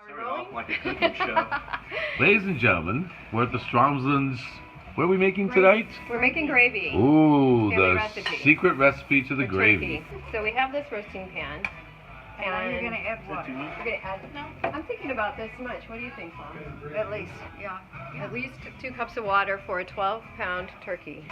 Started off like a cooking show. Ladies and gentlemen, we're at the Stromslands. What are we making tonight? We're making gravy. Ooh, Family the recipe. secret recipe to the For gravy. turkey. So we have this roasting pan. And now you're gonna add what? We're gonna add. No, I'm thinking about this much. What do you think, Mom? At least, yeah. At least 2 cups of water for a 12-pound turkey.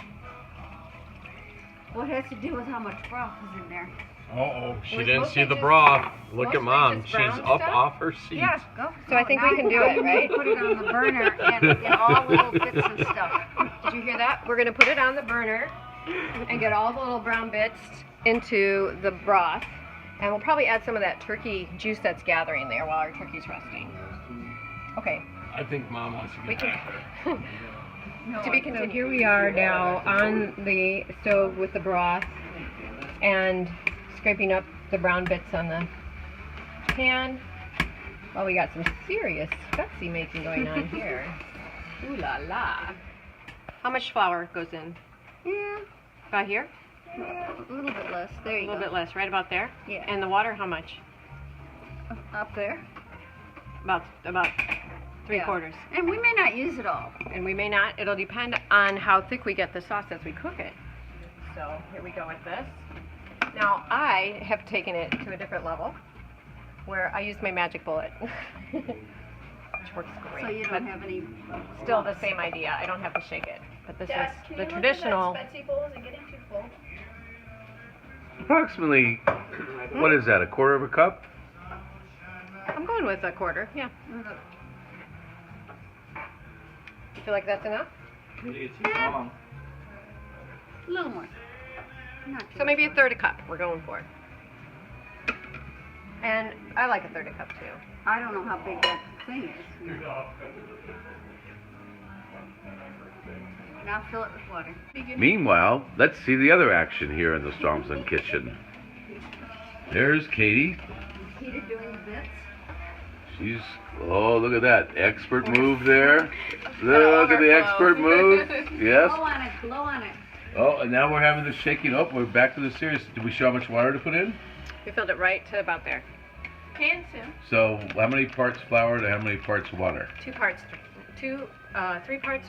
Well, it has to do with how much broth is in there. Uh-oh, she Was didn't mostly see the just- broth. Look mostly at Mom. just She's brown up stuff? off her seat. Yeah, go. So I think now we can do it, right? Put it on the burner and get all little bits and stuff. Did you hear that? We're gonna put it on the burner and get all the little brown bits into the broth. And we'll probably add some of that turkey juice that's gathering there while our turkey's resting. Okay. I think Mom wants to We get can. back there. To be continued. So here we are now on the stove with the broth and scraping up the brown bits on the pan. Well, we got some serious gutsy making going on here. Ooh la la. How much flour goes in? Yeah, About here? a little bit less. There A you little go. bit less, right about there? Yeah. And the water, how much? Up there. About 3 Yeah. quarters. And we may not use it all. And we may not. It'll depend on how thick we get the sauce as we cook it. So here we go with this. Now I have taken it to a different level where I use my magic bullet, which works great. So you but don't have any. still the same idea. I don't have to shake it. But this Dad, is can the you traditional. Look at that Spetsy bowl? Is it getting too full? Approximately, what is that, a quarter of a cup? I'm going with a quarter. Yeah. You feel like that's enough? It's too long. A little more. Not too So maybe a third a cup. We're going for. And I like a third a cup too. I don't know how big that thing is. Now fill it with water. Meanwhile, let's see the other action here in the Stromsland kitchen. There's Katie. Is Peter doing the bits? She's, oh, look at that. Expert move there. Look at the expert move. Yes. Blow on it, blow on it. Oh, and now we're having the shaking up. We're back to the serious. Did we show how much water to put in? We filled it right to about there. Can soon. So how many parts flour to how many parts water? 3 parts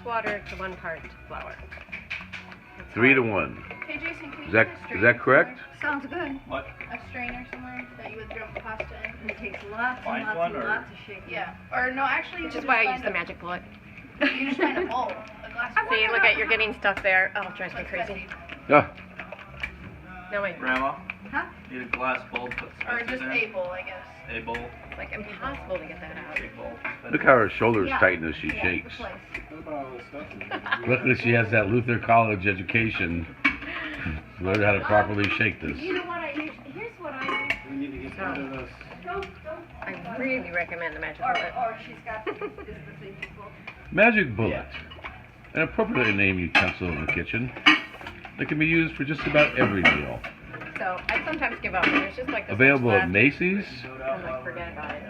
water to 1 part flour. 3 to 1. Hey Jason, can you Is get a that strainer correct? Sounds good. What? somewhere? A strainer somewhere that you would throw pasta in? It takes lots and Find lots one and or- lots of shaking. Yeah. Or no, actually, Which you is could why I just use the find magic bullet. You just find a bowl, a glass bowl. See, look at, you're getting stuff there. Oh, it drives me Like crazy. Spetsy. Ah, No, wait. Grandma? Huh? Need a glass bowl, put Or spices just in. a bowl, I guess. A bowl. It's like impossible to get that out. Big bowl. look how her shoulders Yeah. tighten as she Yeah, shakes. the place. Luckily she has that Luther College education. Learn how to properly shake this. You know what I use? Here's what I We need to get rid of this. I really recommend the magic or bullet. she's got this the thing people. Magic Bullet. An appropriately named utensil in the kitchen that can be used for just about every meal. So I sometimes give up when there's just like this Available much at left. Macy's, I'm like, forget about it.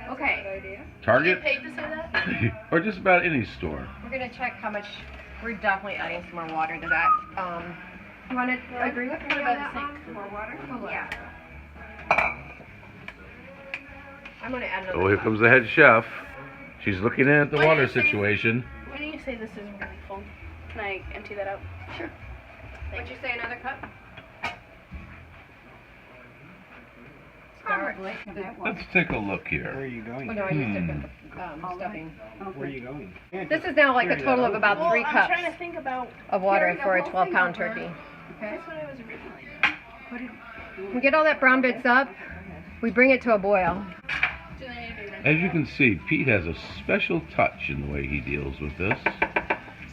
Okay, You Target, get paid to say that? or just about any store. we're gonna check how much. We're definitely adding some more water to that. You want to agree with me on that, Mom? More water? Yeah. I'm gonna add another. Oh, here cup. comes the head chef. She's looking in at the What do water you think? situation. When you say this is really full, can I empty that out? Sure. Would you say another cup? Probably. That one. Let's take a look Where are here. you going? Oh no, I used Hmm. different stuffing. Where are you going? This is now like a total of about Well, 3 I'm cups trying to think about. of water Carry the for a whole 12-pound thing over. turkey. Okay. That's what I was originally doing. Put it. We get all that brown bits up. We bring it to a boil. Do they need to be rinsed As you out? can see, Pete has a special touch in the way he deals with this.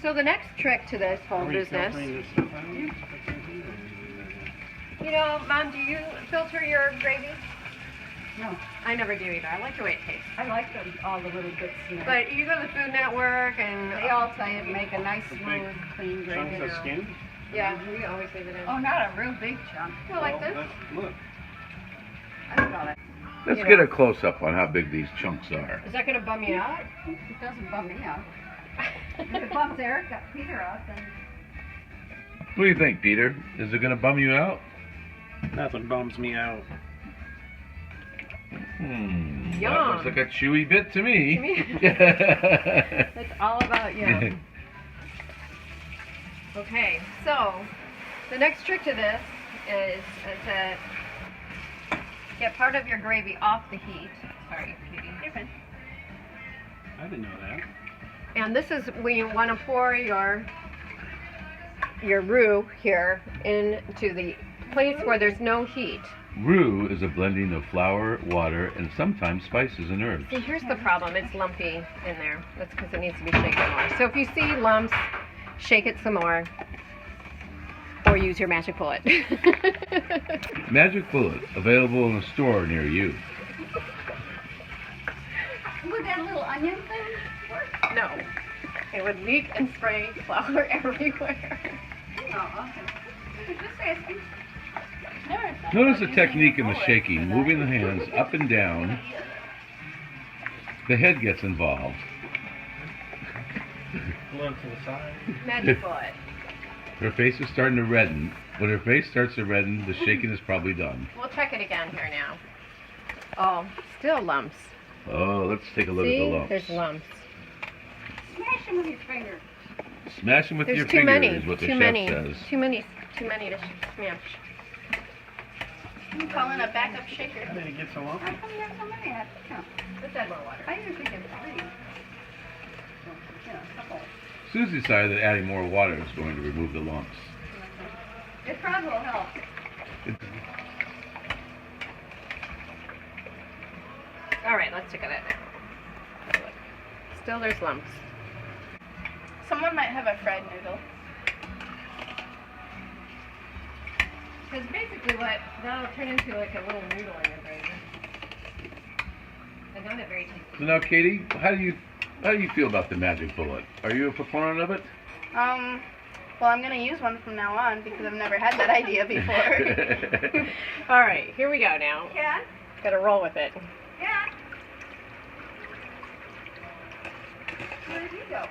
So the next trick to this whole business, you know, Mom, do you filter your gravy? No. I never do either. I like the way it tastes. I like them, all the little bits in there. But you go to the Food Network and They all tell you to make a nice, smooth, clean gravy. Chunks of skin? yeah, we always leave it in. Oh, not a real big chunk. Well, like this. Look. I don't know that. Let's You get know. a close-up on how big these chunks are. Is that gonna bum you out? It doesn't bum me out. If it bums Eric, got Peter out, then What do you think, Peter? Is it going to bum you out? Nothing bums me out. Hmm. Yum. That looks like a chewy bit to me. To me. It's all about yum. Okay, so the next trick to this is to get part of your gravy off the heat. Sorry, Katie. You're fine. I didn't know that. And this is when you want to pour your roux here into the place where there's no heat. Roux is a blending of flour, water, and sometimes spices and herbs. See, here's the problem. It's lumpy in there. That's because it needs to be shaken more. So if you see lumps, shake it some more. Or use your magic bullet. Magic Bullet, available in a store near you. Would that little onion thing work? No. It would leak and spray flour everywhere. Oh, okay. Just asking. Never thought Notice about the using technique in the bullet shaking, for that. moving the hands up and down. The head gets involved. Blow to the side. Magic bullet. Her face is starting to redden. When her face starts to redden, the shaking is probably done. We'll check it again here now. Oh, still lumps. Oh, let's take a look See? at the lumps. There's lumps. Smash them with your finger. Smash them with There's your too finger many. is what the Too chef many. says. Too many to smash. I'm calling a backup shaker. How did it get so lumpy? How come you have so many? Let's add more water. I usually get 3. So, a couple. Susie decided that adding more water is going to remove the lumps. It probably will help. All right, let's check it out now. Still there's lumps. Someone might have a fried noodle. Because basically what, that'll turn into like a little noodle in your gravy. And not a very tasty. So now, Katie, how do you feel about the Magic Bullet? Are you a proponent of it? Well, I'm gonna use one from now on because I've never had that idea before. All right, here we go now. Cat? Gotta roll with it. Cat? Where did you go?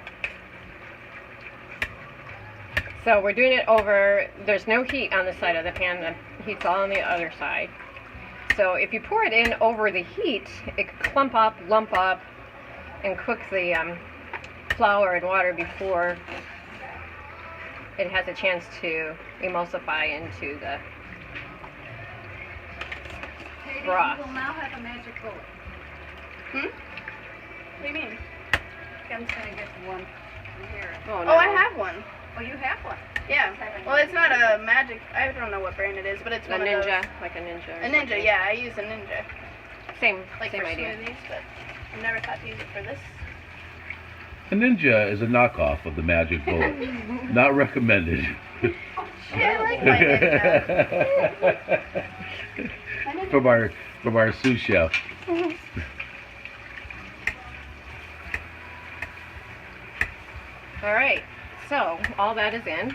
So we're doing it over, there's no heat on the side of the pan, the heat's all on the other side. So if you pour it in over the heat, it could clump up, lump up, and cook the flour and water before it has a chance to emulsify into the Katie, broth. you will now have a magic bullet. What do you mean? I'm just going to get one from here. Oh, Oh, I have one. Oh, you have one? Yeah. Well, it's not a magic. I don't know what brand it is, but it's A one of ninja, those. like a ninja. or A ninja. something. Yeah, I use a ninja. Same, Like same for idea. smoothies, but I've never thought to use it for this. A Ninja is a knockoff of the Magic Bullet. Not recommended. Yeah, I like my ninja. from our sous chef. All right, so all that is in.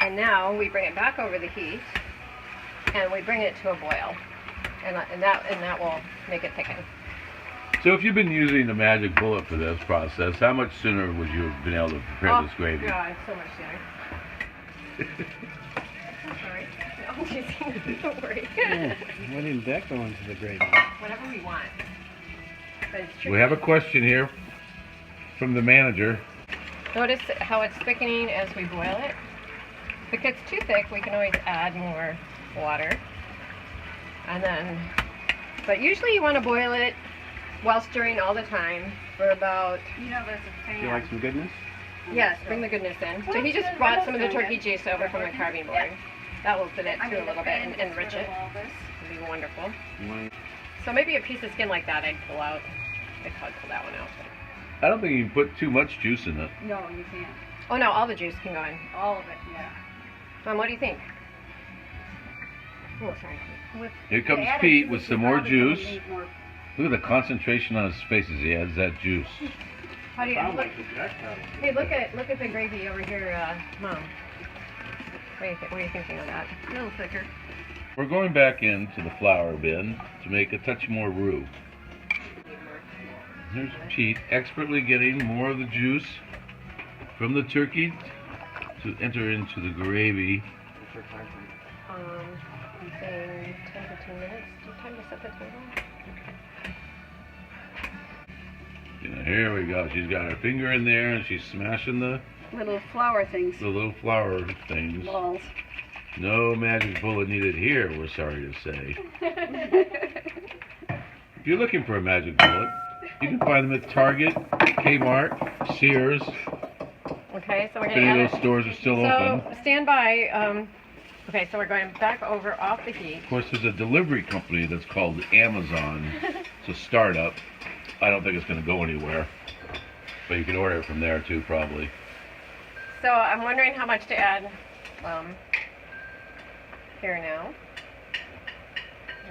And now we bring it back over the heat and we bring it to a boil. And that will make it thicken. So if you've been using the Magic Bullet for this process, how much sooner would you have been able to prepare this gravy? God, so much sooner. I'm sorry. No, I'm teasing. Don't worry. Why didn't that go into the gravy? Whatever we want. But it's We have a question here from the manager. Notice how it's thickening as we boil it. If it gets too thick, we can always add more water. And then, but usually you want to boil it while stirring all the time for about, You know there's a fan. Do you like some goodness? yes, bring the goodness in. So he just brought some of the turkey juice over from the carving board. That will fit it I too mean, a the little bit fan and gets enrich rid it. of all this. It'll be wonderful. You want So maybe a piece of skin like that I'd pull out. I'd probably pull that one out. I don't think you can put too much juice in it. No, you can't. Oh no, all the juice can go in. All of it, yeah. Mom, what do you think? Oh, sorry. With Here the comes added Pete with juice, some you more probably don't juice. need more. Look at the concentration on his face as he adds that juice. How do you Sound look? like the jackpot. Hey, look at the gravy over here, Mom. What are you thinking of that? A little thicker. We're going back into the flour bin to make a touch more roux. Here's Pete expertly getting more of the juice from the turkey to enter into the gravy I'm saying 10-15 minutes. Do you have time to set the timer? Yeah, here we go. She's got her finger in there and she's smashing the Little flower things. little flower things. Balls. No magic bullet needed here, we're sorry to say. If you're looking for a magic bullet, you can find them at Target, Kmart, Sears. Okay, so we're If going to any add of those stores are still So open. stand by. Okay, so we're going back over off the heat. Of course, there's a delivery company that's called Amazon. It's a startup. I don't think it's going to go anywhere. But you can order it from there too, probably. So I'm wondering how much to add here now.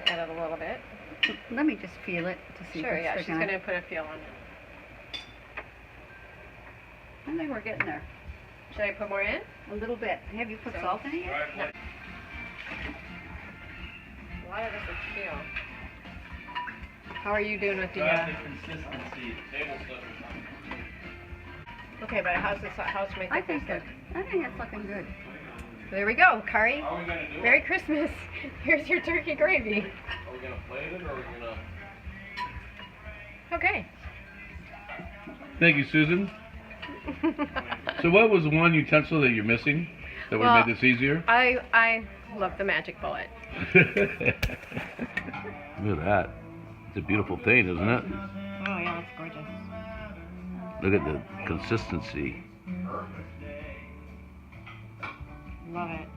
Add it a little bit. Let me just feel it to see Sure, if yeah, it's she's sticking going out. to put a feel on it. I think we're getting there. Should I put more in? A little bit. Have you put So- salt in it yet? A lot of this is feel. How are you doing with the? consistency. Table stuff or something. Okay, but how's my I thickness think look? it's looking good. There we go, Kari. How are we gonna do Merry Christmas. Here's your turkey gravy. Are we gonna plate it or are we gonna? Okay. Thank you, Susan. So what was one utensil that you're missing that would Well, have made this easier? I love the magic bullet. Look at that. It's a beautiful thing, isn't it? Oh yeah, it's gorgeous. Look at the consistency. Love it.